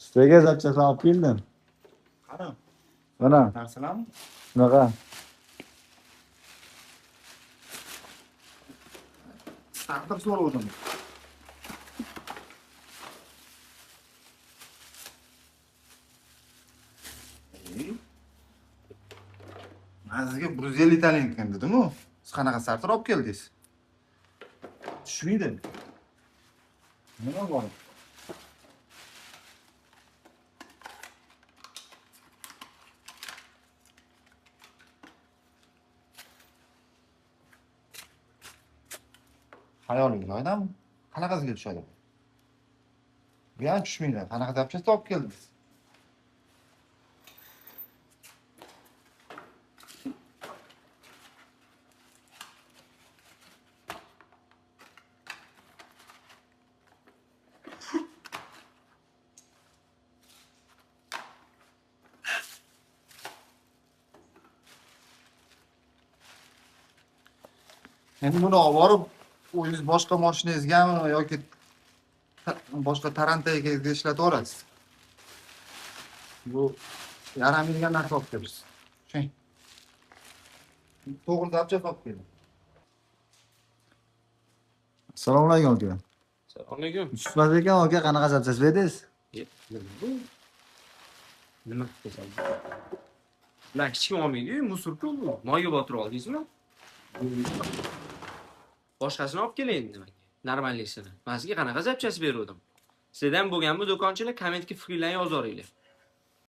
Sizga zapchasini olib keldim. Qani, Mana, narsalarmi? shunaqa. Taqdir so'radim. Men sizga 150 taling ekan dedim-ku. Siz qanaqa sartir olib keldingiz? Tushmaydi. Nima bor? Hayolingiz oydami? Qanaqasiga tushadi? Bu ham tushmaydi. Qanaqa zapchasta olib keldingiz? Endi buni olib borib, o'zingiz boshqa mashinangizgami yoki boshqa tarantaga ishlatib olasiz. Bu yaramaydigan narsa olib kelibsiz. Tushung. To'g'ri zapchast olib keldim. Assalomu alaykum aka. Assalomu Yusufbek ekan aka, qanaqa zapchas berdingiz? Nima qilsan? Ular kichkina olmaydi-yu, musurku bu. Moyga botirib oldingizmi? Boshqasini olib keling nimaga? Normallisini. Men sizga qanaqa zapchas berdim? Sizdan bo'lganmi do'konchilar kommentga fikrlaring yozaveringlar.